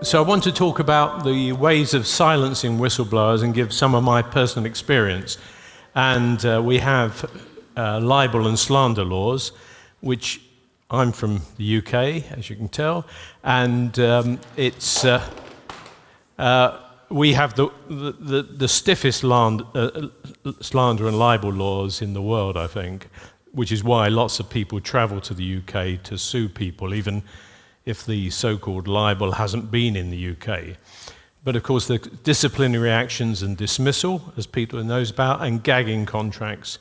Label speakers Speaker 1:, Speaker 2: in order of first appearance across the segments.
Speaker 1: So I want to talk about the ways of silencing whistleblowers and give some of my personal experience. And we have libel and slander laws, which I'm from the UK, as you can tell, and we have the stiffest slander and libel laws in the world, I think, which is why lots of people travel to the UK to sue people, even if the so-called libel hasn't been in the UK. But of course, the disciplinary actions and dismissal, as Peter knows about, and gagging contracts.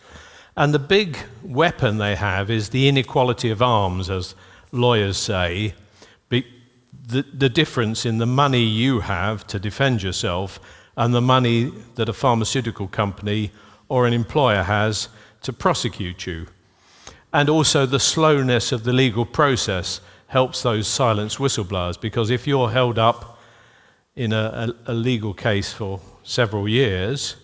Speaker 1: And the big weapon they have is the inequality of arms, as lawyers say, the difference in the money you have to defend yourself and the money that a pharmaceutical company or an employer has to prosecute you. And also the slowness of the legal process helps those silence whistleblowers, because if you're held up in a legal case for several years,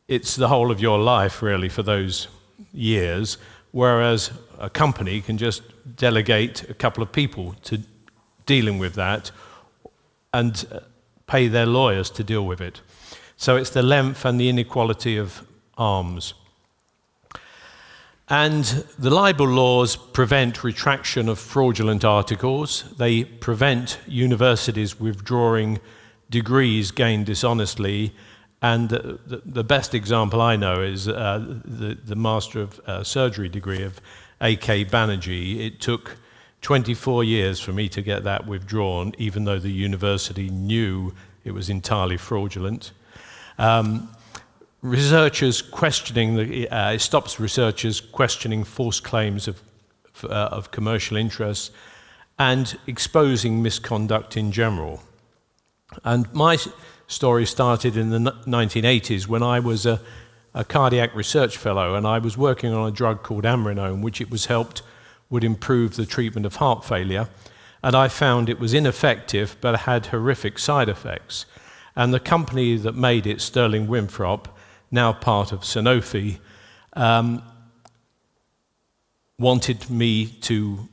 Speaker 1: it's the whole of your life really for those years, whereas a company can just delegate a couple of people to dealing with that and pay their lawyers to deal with it. So it's the length and the inequality of arms. And the libel laws prevent retraction of fraudulent articles. They prevent universities withdrawing degrees gained dishonestly. And the best example I know is the Master of Surgery degree of A.K. Banerjee. It took 24 years for me to get that withdrawn, even though the university knew it was entirely fraudulent. Researchers questioning it stops researchers questioning false claims of commercial interests and exposing misconduct in general. And my story started in the 1980s when I was a cardiac research fellow, and I was working on a drug called amrinone, which it was would improve the treatment of heart failure. And I found it was ineffective, but had horrific side effects. And the company that made it, Sterling Winthrop, now part of Sanofi, wanted me to,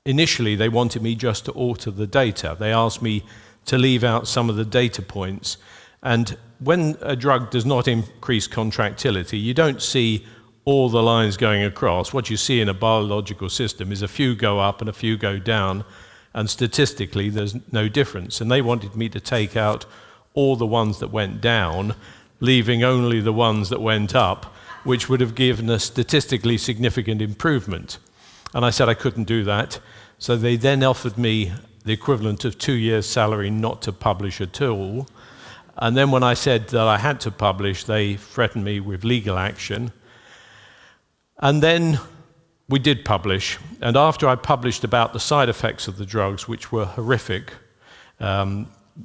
Speaker 1: initially they wanted me just to alter the data. They asked me to leave out some of the data points. And when a drug does not increase contractility, you don't see all the lines going across. What you see in a biological system is a few go up and a few go down, and statistically there's no difference. And they wanted me to take out all the ones that went down, leaving only the ones that went up, which would have given a statistically significant improvement. And I said I couldn't do that. So they then offered me the equivalent of 2 years' salary not to publish at all. And then when I said that I had to publish, they threatened me with legal action. And then we did publish. And after I published about the side effects of the drugs, which were horrific,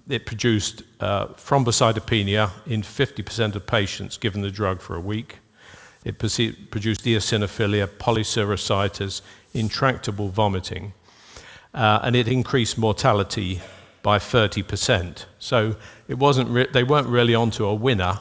Speaker 1: it produced thrombocytopenia in 50% of patients given the drug for a week. It produced eosinophilia, polyserositis, intractable vomiting, and it increased mortality by 30%. So it wasn't they weren't really onto a winner.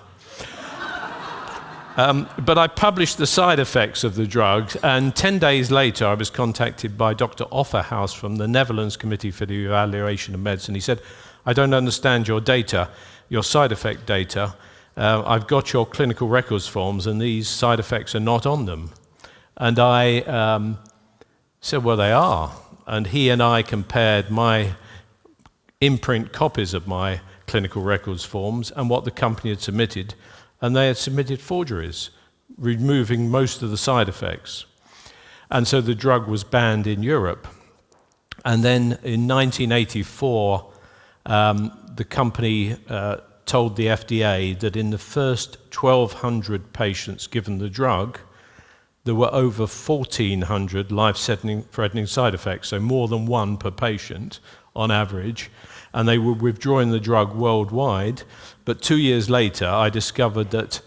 Speaker 1: But I published the side effects of the drugs, and 10 days later I was contacted by Dr. Offerhaus from the Netherlands Committee for the Evaluation of Medicine. He said, I don't understand your data, your side effect data. I've got your clinical records forms and these side effects are not on them. And I said, well, they are. And he and I compared my imprint copies of my clinical records forms and what the company had submitted, and they had submitted forgeries, removing most of the side effects. And so the drug was banned in Europe. And then in 1984, the company told the FDA that in the first 1,200 patients given the drug, there were over 1,400 life-threatening side effects, so more than one per patient on average, and they were withdrawing the drug worldwide. But 2 years later, I discovered that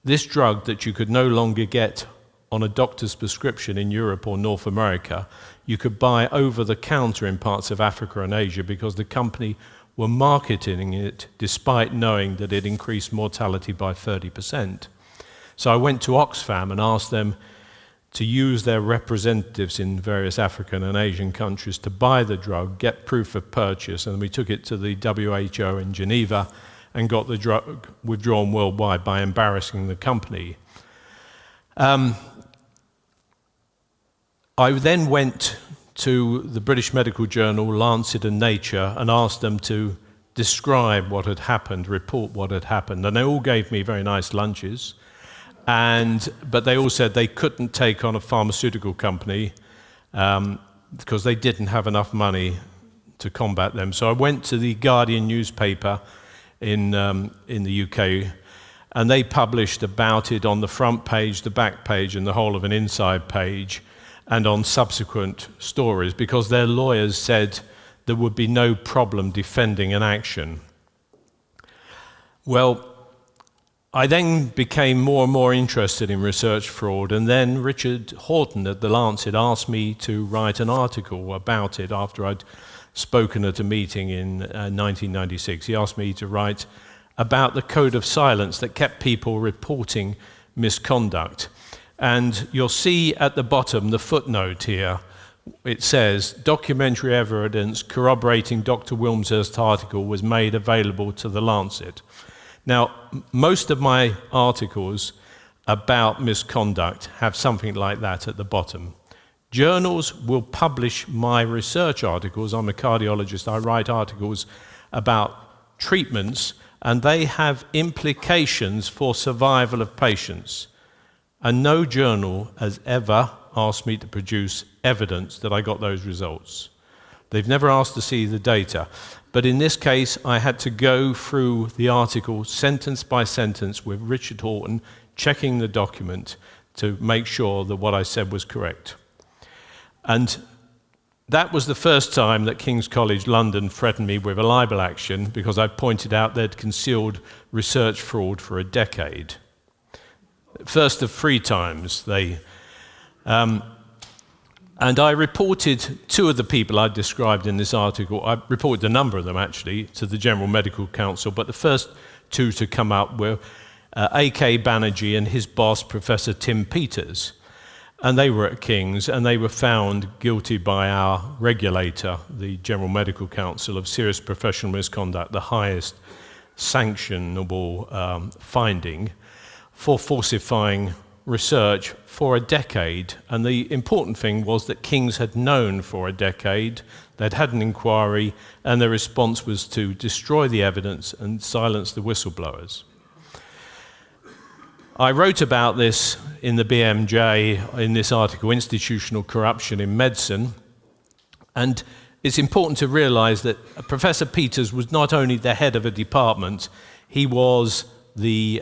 Speaker 1: this drug that you could no longer get on a doctor's prescription in Europe or North America, you could buy over the counter in parts of Africa and Asia, because the company were marketing it despite knowing that it increased mortality by 30%. So I went to Oxfam and asked them, to use their representatives in various African and Asian countries to buy the drug, get proof of purchase, and we took it to the WHO in Geneva and got the drug withdrawn worldwide by embarrassing the company. I then went to the British Medical Journal, Lancet and Nature, and asked them to describe what had happened, report what had happened. And they all gave me very nice lunches, but they all said they couldn't take on a pharmaceutical company because they didn't have enough money to combat them. So I went to the Guardian newspaper in the UK, and they published about it on the front page, the back page, and the whole of an inside page, and on subsequent stories, because their lawyers said there would be no problem defending an action. Well, I then became more and more interested in research fraud, and then Richard Horton at The Lancet asked me to write an article about it after I'd spoken at a meeting in 1996. He asked me to write about the code of silence that kept people reporting misconduct. And you'll see at the bottom the footnote here. It says, documentary evidence corroborating Dr. Wilmshurst's article was made available to The Lancet. Now, most of my articles about misconduct have something like that at the bottom. Journals will publish my research articles. I'm a cardiologist. I write articles about treatments, and they have implications for survival of patients. And no journal has ever asked me to produce evidence that I got those results. They've never asked to see the data. But in this case, I had to go through the article sentence by sentence with Richard Horton, checking the document to make sure that what I said was correct. And that was the first time that King's College London threatened me with a libel action because I pointed out they'd concealed research fraud for a decade. First of 3 times and I reported 2 of the people I described in this article. I reported a number of them actually to the General Medical Council, but the first 2 to come up were A.K. Banerjee and his boss, Professor Tim Peters. And they were at King's, and they were found guilty by our regulator, the General Medical Council, of serious professional misconduct, the highest sanctionable finding, for falsifying research for a decade. And the important thing was that King's had known for a decade, they'd had an inquiry, and their response was to destroy the evidence and silence the whistleblowers. I wrote about this in the BMJ in this article, Institutional Corruption in Medicine, and it's important to realize that Professor Peters was not only the head of a department, he was the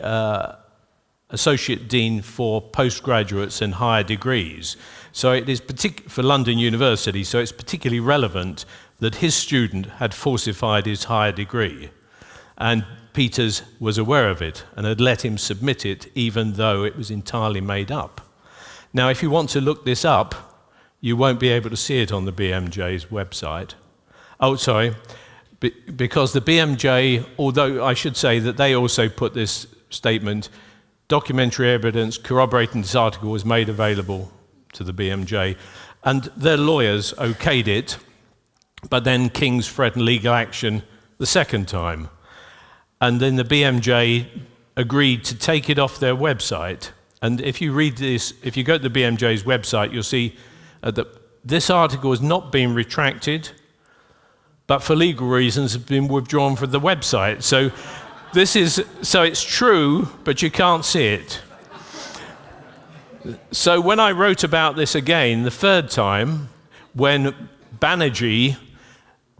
Speaker 1: Associate Dean for postgraduates and higher degrees. So it is for London University, so it's particularly relevant that his student had falsified his higher degree. And Peters was aware of it and had let him submit it even though it was entirely made up. Now, if you want to look this up, you won't be able to see it on the BMJ's website. Oh, sorry, because the BMJ, although I should say that they also put this statement, documentary evidence corroborating this article was made available to the BMJ, and their lawyers okayed it, but then King's threatened legal action the second time. And then the BMJ agreed to take it off their website. And if you read this, if you go to the BMJ's website, you'll see that this article has not been retracted, but for legal reasons has been withdrawn from the website. So it's true, but you can't see it. So when I wrote about this again, the 3rd time, when Banerjee,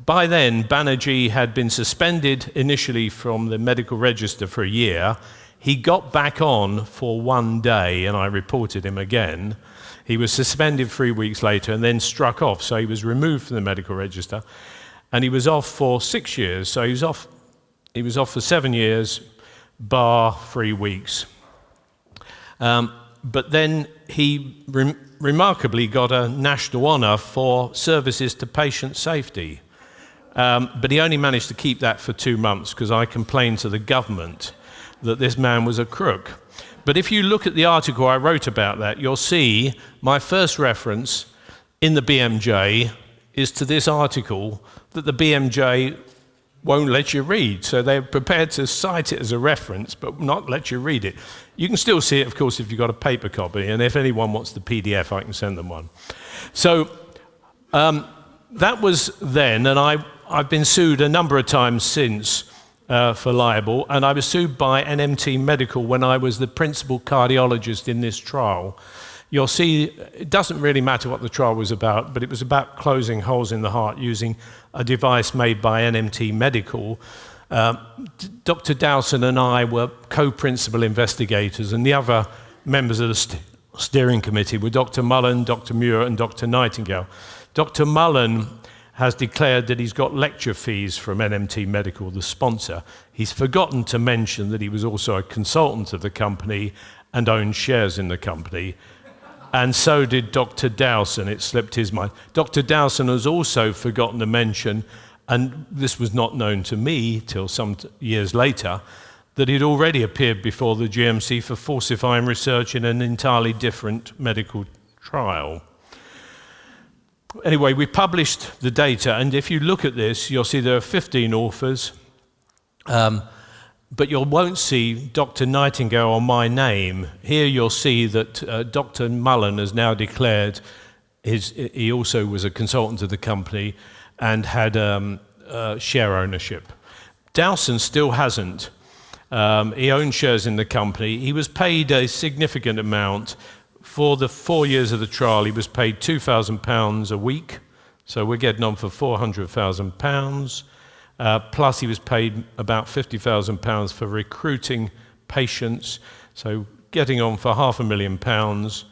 Speaker 1: by then, Banerjee had been suspended initially from the medical register for a year. He got back on for 1 day, and I reported him again. He was suspended 3 weeks later and then struck off, so he was removed from the medical register. And he was off for 6 years, so he was off for 7 years, bar 3 weeks. But then he remarkably got a national honour for services to patient safety. But he only managed to keep that for 2 months because I complained to the government that this man was a crook. But if you look at the article I wrote about that, you'll see my first reference in the BMJ is to this article that the BMJ won't let you read. So they're prepared to cite it as a reference, but not let you read it. You can still see it, of course, if you've got a paper copy, and if anyone wants the PDF, I can send them one. So that was then, and I've been sued a number of times since for libel, and I was sued by NMT Medical when I was the principal cardiologist in this trial. You'll see, it doesn't really matter what the trial was about, but it was about closing holes in the heart using a device made by NMT Medical. Dr. Dowson and I were co-principal investigators, and the other members of the steering committee were Dr. Mullen, Dr. Muir, and Dr. Nightingale. Dr. Mullen has declared that he's got lecture fees from NMT Medical, the sponsor. He's forgotten to mention that he was also a consultant of the company and owned shares in the company. And so did Dr. Dowson. It slipped his mind. Dr. Dowson has also forgotten to mention, and this was not known to me till some years later, that he'd already appeared before the GMC for falsifying research in an entirely different medical trial. Anyway, we published the data, and if you look at this, you'll see there are 15 authors, but you won't see Dr. Nightingale or my name. Here you'll see that Dr. Mullen has now declared he also was a consultant of the company and had share ownership. Dowson still hasn't. He owns shares in the company. He was paid a significant amount. For the 4 years of the trial, he was paid £2,000 a week, so we're getting on for £400,000. Plus, he was paid about £50,000 for recruiting patients, so getting on for £500,000.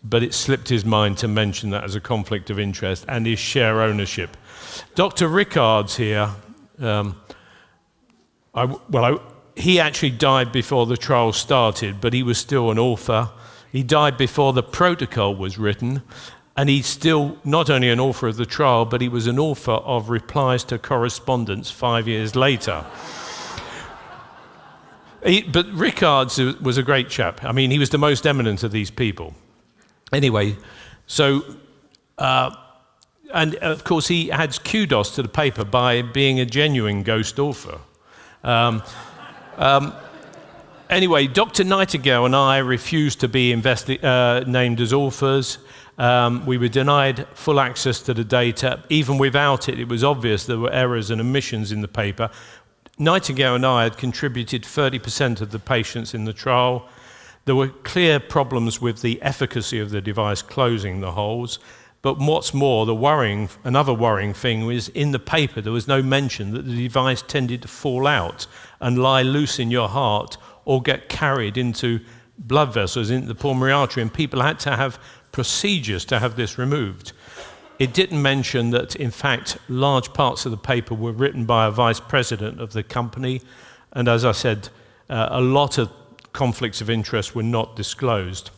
Speaker 1: But it slipped his mind to mention that as a conflict of interest and his share ownership. Dr. Rickard's here. He actually died before the trial started, but he was still an author. He died before the protocol was written, and he's still not only an author of the trial, but he was an author of replies to correspondence 5 years later. But Rickard's was a great chap. I mean, he was the most eminent of these people. Anyway, so, and of course he adds kudos to the paper by being a genuine ghost author. Anyway, Dr. Nightingale and I refused to be named as authors. We were denied full access to the data. Even without it, it was obvious there were errors and omissions in the paper. Nightingale and I had contributed 30% of the patients in the trial. There were clear problems with the efficacy of the device closing the holes. But what's more, another worrying thing was in the paper there was no mention that the device tended to fall out and lie loose in your heart or get carried into blood vessels, into the pulmonary artery, and people had to have procedures to have this removed. It didn't mention that, in fact, large parts of the paper were written by a vice president of the company, and as I said, a lot of conflicts of interest were not disclosed.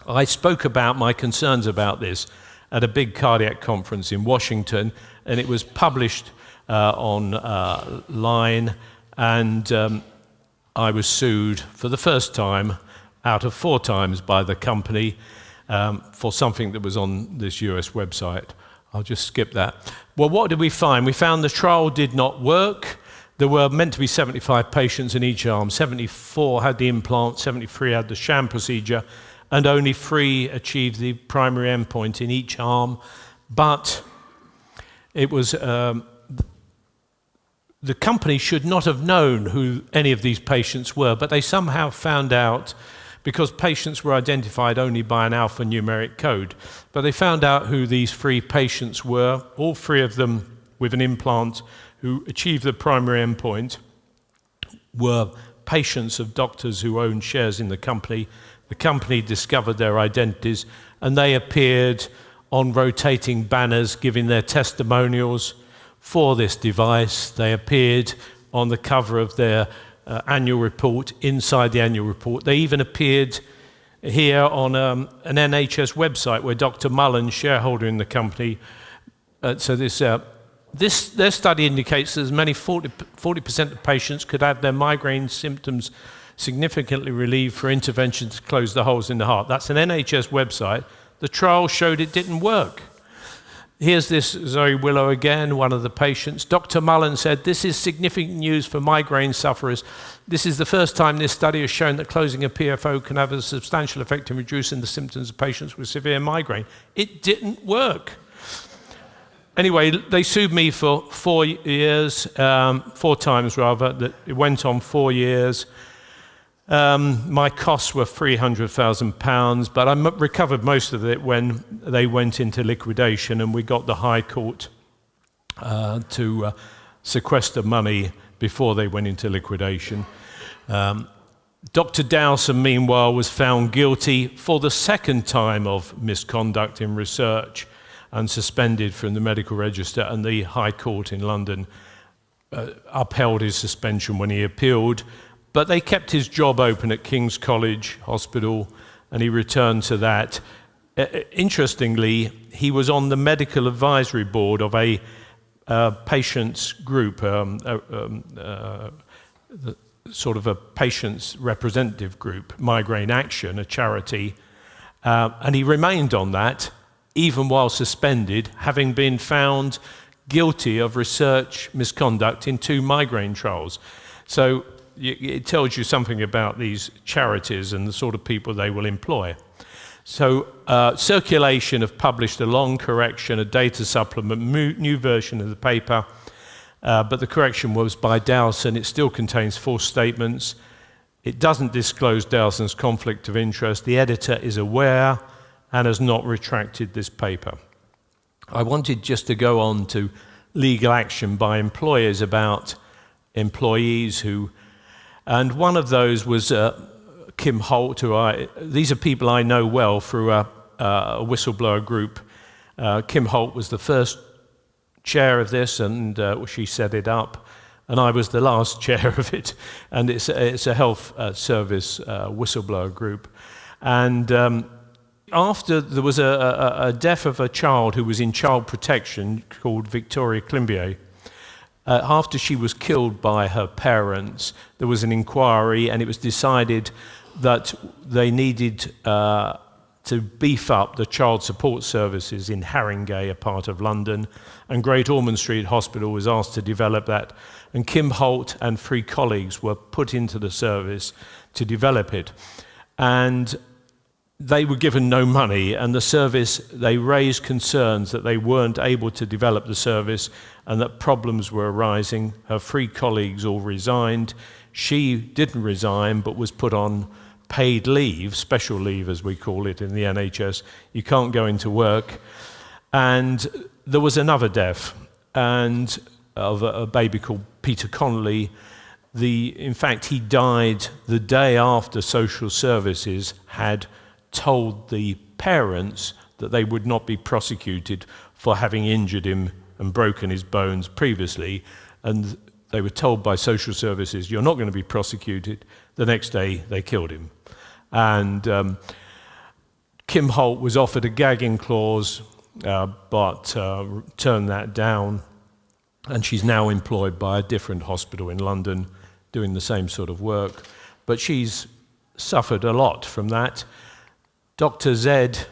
Speaker 1: I spoke about my concerns about this at a big cardiac conference in Washington, and it was published online, and I was sued for the first time out of 4 times by the company for something that was on this US website. I'll just skip that. Well, what did we find? We found the trial did not work. There were meant to be 75 patients in each arm. 74 had the implant, 73 had the sham procedure, and only 3 achieved the primary endpoint in each arm. But it was the company should not have known who any of these patients were, but they somehow found out because patients were identified only by an alphanumeric code. But they found out who these 3 patients were, all 3 of them with an implant who achieved the primary endpoint were patients of doctors who owned shares in the company. The company discovered their identities, and they appeared on rotating banners giving their testimonials for this device. They appeared on the cover of their annual report, inside the annual report. They even appeared here on an NHS website where Dr. Mullen, shareholder in the company, so this Their study indicates that as many 40% of patients could have their migraine symptoms significantly relieved for intervention to close the holes in the heart. That's an NHS website. The trial showed it didn't work. Here's this Zoe Willow again, one of the patients. Dr. Mullen said, "This is significant news for migraine sufferers. This is the first time this study has shown that closing a PFO can have a substantial effect in reducing the symptoms of patients with severe migraine." It didn't work. Anyway, they sued me for 4 years, 4 times rather. It went on 4 years. My costs were £300,000, but I recovered most of it when they went into liquidation, and we got the High Court to sequester money before they went into liquidation. Dr. Dowson, meanwhile, was found guilty for the second time of misconduct in research and suspended from the medical register, and the High Court in London upheld his suspension when he appealed. But they kept his job open at King's College Hospital, and he returned to that. Interestingly, he was on the medical advisory board of a patients group, sort of a patients representative group, Migraine Action, a charity, and he remained on that even while suspended, having been found guilty of research misconduct in 2 migraine trials. So it tells you something about these charities and the sort of people they will employ. So Circulation have published a long correction, a data supplement, new version of the paper, but the correction was by Dowson. It still contains false statements. It doesn't disclose Dowson's conflict of interest. The editor is aware and has not retracted this paper. I wanted just to go on to legal action by employers about employees who. And one of those was Kim Holt, these are people I know well through a whistleblower group. Kim Holt was the first chair of this, and she set it up, and I was the last chair of it, and it's a health service whistleblower group. And after there was a death of a child who was in child protection called Victoria Climbier, after she was killed by her parents, there was an inquiry, and it was decided that they needed to beef up the child support services in Haringey, a part of London, and Great Ormond Street Hospital was asked to develop that. And Kim Holt and 3 colleagues were put into the service to develop it. And they were given no money, and the service, they raised concerns that they weren't able to develop the service and that problems were arising. Her 3 colleagues all resigned. She didn't resign, but was put on paid leave, special leave as we call it in the NHS. You can't go into work. And there was another death, and of a baby called Peter Connolly. In fact, he died the day after social services had told the parents that they would not be prosecuted for having injured him and broken his bones previously, and they were told by social services, "You're not going to be prosecuted." The next day they killed him. And Kim Holt was offered a gagging clause, but turned that down, and she's now employed by a different hospital in London doing the same sort of work, but she's suffered a lot from that. Dr. Z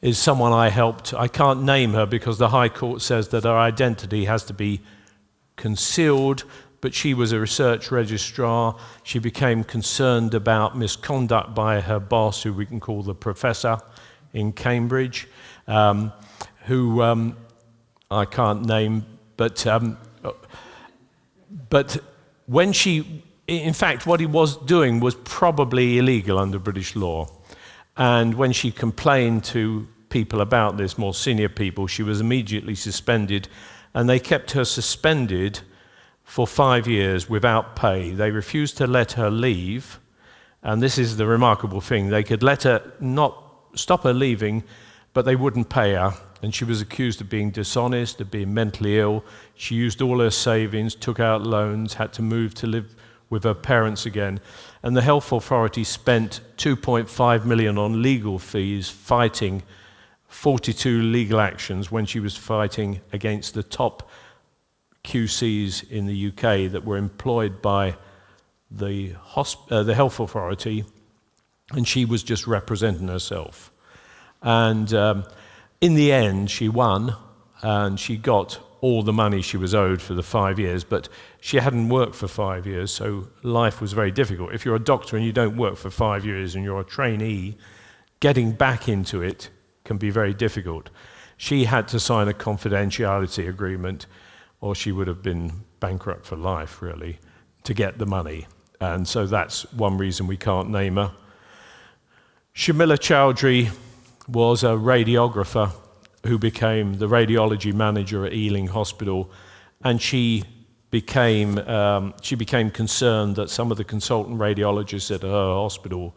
Speaker 1: is someone I helped. I can't name her because the High Court says that her identity has to be concealed, but she was a research registrar. She became concerned about misconduct by her boss, who we can call the professor in Cambridge, who I can't name, but when she, in fact, what he was doing was probably illegal under British law. And when she complained to people about this, more senior people, she was immediately suspended, and they kept her suspended for 5 years without pay. They refused to let her leave, and this is the remarkable thing. They could let her not stop her leaving, but they wouldn't pay her, and she was accused of being dishonest, of being mentally ill. She used all her savings, took out loans, had to move to live with her parents again. And the health authority spent 2.5 million on legal fees fighting 42 legal actions when she was fighting against the top QCs in the UK that were employed by the health authority, and she was just representing herself. And in the end, she won, and she got all the money she was owed for the 5 years, but she hadn't worked for 5 years, so life was very difficult. If you're a doctor and you don't work for 5 years and you're a trainee, getting back into it can be very difficult. She had to sign a confidentiality agreement, or she would have been bankrupt for life, really, to get the money. And so that's one reason we can't name her. Shamila Chowdhury was a radiographer who became the radiology manager at Ealing Hospital, and she became concerned that some of the consultant radiologists at her hospital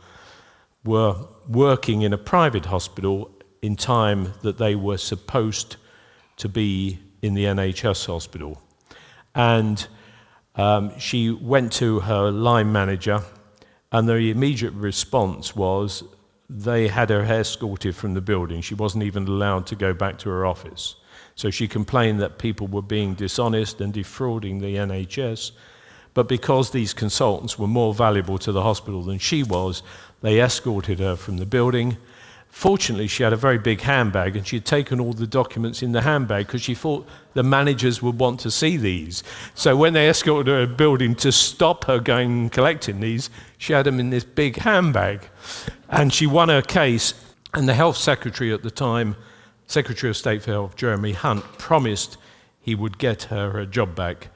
Speaker 1: were working in a private hospital in time that they were supposed to be in the NHS hospital. And she went to her line manager, and the immediate response was they had her escorted from the building. She wasn't even allowed to go back to her office. So she complained that people were being dishonest and defrauding the NHS, but because these consultants were more valuable to the hospital than she was, they escorted her from the building. Fortunately, she had a very big handbag, and she had taken all the documents in the handbag because she thought the managers would want to see these. So when they escorted her to the building to stop her going and collecting these, she had them in this big handbag. And she won her case, and the health secretary at the time, Secretary of State for Health, Jeremy Hunt, promised he would get her a job back,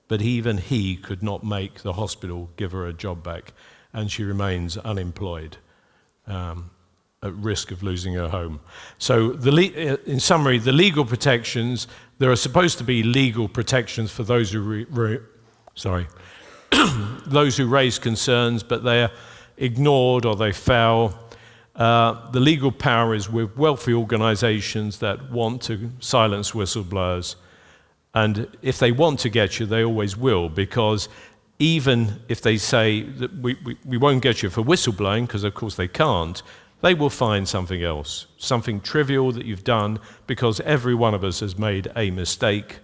Speaker 1: but even he could not make the hospital give her a job back, and she remains unemployed, at risk of losing her home. So in summary, the legal protections, there are supposed to be legal protections for those who those who raise concerns, but they're ignored or they fail. The legal power is with wealthy organizations that want to silence whistleblowers. And if they want to get you, they always will, because even if they say that we won't get you for whistleblowing, because of course they can't, they will find something else, something trivial that you've done, because every one of us has made a mistake,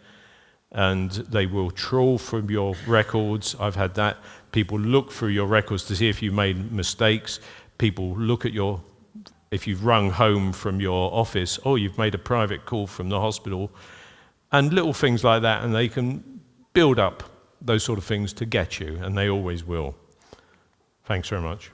Speaker 1: and they will trawl from your records. I've had that. People look through your records to see if you made mistakes. People look at if you've rung home from your office, or you've made a private call from the hospital, and little things like that, and they can build up those sort of things to get you, and they always will. Thanks very much.